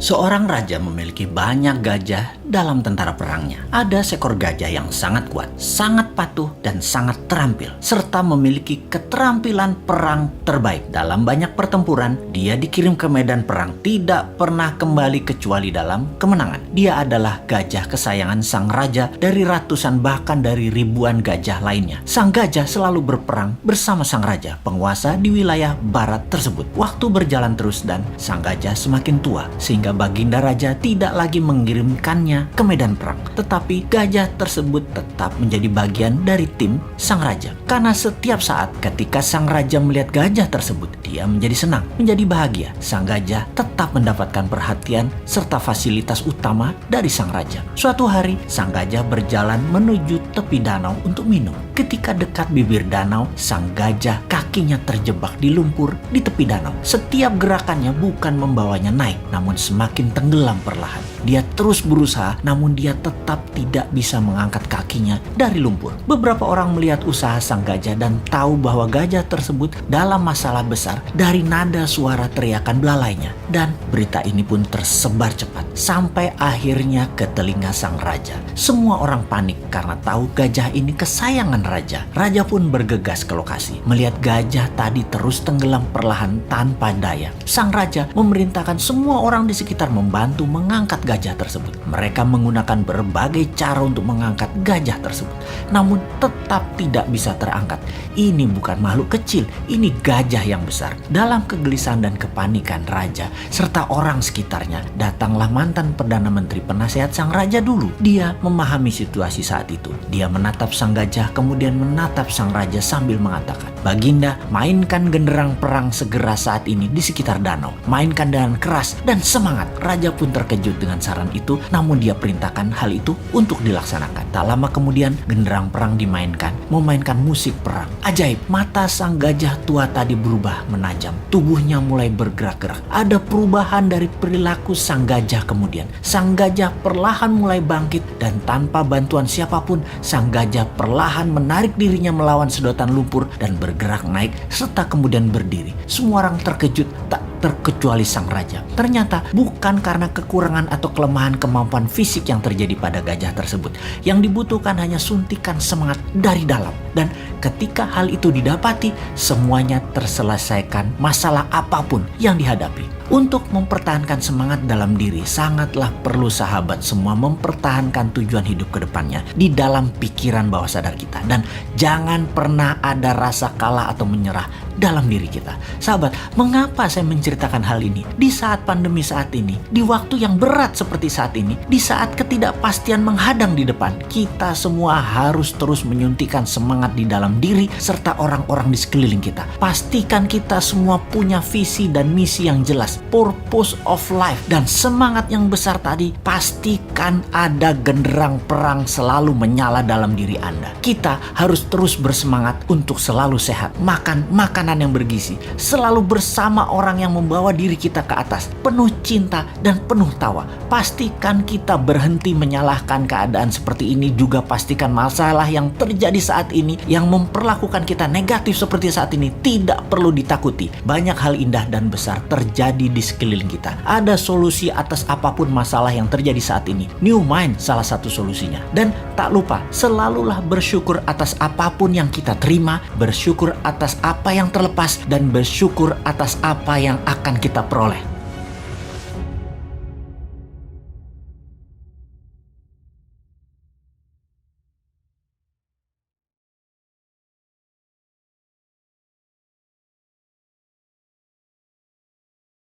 Seorang raja memiliki banyak gajah dalam tentara perangnya. Ada seekor gajah yang sangat kuat, sangat patuh, dan sangat terampil, serta memiliki keterampilan perang terbaik. Dalam banyak pertempuran, dia dikirim ke medan perang, tidak pernah kembali kecuali dalam kemenangan. Dia adalah gajah kesayangan sang raja dari ratusan bahkan dari ribuan gajah lainnya. Sang gajah selalu berperang bersama sang raja, penguasa di wilayah barat tersebut. Waktu berjalan terus dan sang gajah semakin tua, sehingga baginda raja tidak lagi mengirimkannya ke medan perang. Tetapi gajah tersebut tetap menjadi bagian dari tim sang raja. Karena setiap saat ketika sang raja melihat gajah tersebut, dia menjadi senang, menjadi bahagia. Sang gajah tetap mendapatkan perhatian serta fasilitas utama dari sang raja. Suatu hari, sang gajah berjalan menuju tepi danau untuk minum. Ketika dekat bibir danau, sang gajah kakinya terjebak di lumpur di tepi danau. Setiap gerakannya bukan membawanya naik, namun semakin tenggelam perlahan. Dia terus berusaha, namun dia tetap tidak bisa mengangkat kakinya dari lumpur. Beberapa orang melihat usaha sang gajah dan tahu bahwa gajah tersebut dalam masalah besar dari nada suara teriakan belalainya. Dan berita ini pun tersebar cepat sampai akhirnya ke telinga sang raja. Semua orang panik karena tahu gajah ini kesayangan raja. Raja pun bergegas ke lokasi. Melihat gajah tadi terus tenggelam perlahan tanpa daya, sang raja memerintahkan semua orang di sekitar membantu mengangkat gajah tersebut. Mereka menggunakan berbagai cara untuk mengangkat gajah tersebut, namun tetap tidak bisa terangkat. Ini bukan makhluk kecil, ini gajah yang besar. Dalam kegelisahan dan kepanikan raja serta orang sekitarnya, datanglah mantan Perdana Menteri penasehat sang raja dulu. Dia memahami situasi saat itu. Dia menatap sang gajah, kemudian menatap sang raja sambil mengatakan, "Baginda, mainkan genderang perang segera saat ini di sekitar danau. Mainkan dengan keras dan semangat." Raja pun terkejut dengan saran itu, namun dia perintahkan hal itu untuk dilaksanakan. Tak lama kemudian, genderang perang dimainkan, memainkan musik perang. Ajaib, mata sang gajah tua tadi berubah menajam. Tubuhnya mulai bergerak-gerak. Ada perubahan dari perilaku sang gajah kemudian. Sang gajah perlahan mulai bangkit dan tanpa bantuan siapapun, sang gajah perlahan menarik dirinya melawan sedotan lumpur dan bergerak naik serta kemudian berdiri. Semua orang terkejut, tak terkecuali sang raja. Ternyata bukan karena kekurangan atau kelemahan kemampuan fisik yang terjadi pada gajah tersebut. Yang dibutuhkan hanya suntikan semangat dari dalam. Dan ketika hal itu didapati, semuanya terselesaikan masalah apapun yang dihadapi. Untuk mempertahankan semangat dalam diri, sangatlah perlu sahabat semua mempertahankan tujuan hidup ke depannya di dalam pikiran bawah sadar kita. Dan jangan pernah ada rasa kalah atau menyerah dalam diri kita. Sahabat, mengapa saya menceritakan hal ini? Di saat pandemi saat ini, di waktu yang berat seperti saat ini, di saat ketidakpastian menghadang di depan, kita semua harus terus menyuntikkan semangat di dalam diri serta orang-orang di sekeliling kita. Pastikan kita semua punya visi dan misi yang jelas, purpose of life, dan semangat yang besar tadi. Pastikan ada genderang perang selalu menyala dalam diri Anda. Kita harus terus bersemangat untuk selalu sehat, makan makanan yang bergizi, selalu bersama orang yang membawa diri kita ke atas, penuh cinta dan penuh tawa. Pastikan kita berhenti menyalahkan keadaan seperti ini. Juga pastikan masalah yang terjadi saat ini yang memperlakukan kita negatif seperti saat ini tidak perlu ditakuti. Banyak hal indah dan besar terjadi di sekeliling kita. Ada solusi atas apapun masalah yang terjadi saat ini. New Mind salah satu solusinya. Dan tak lupa, selalulah bersyukur atas apapun yang kita terima, bersyukur atas apa yang terlepas, dan bersyukur atas apa yang akan kita peroleh.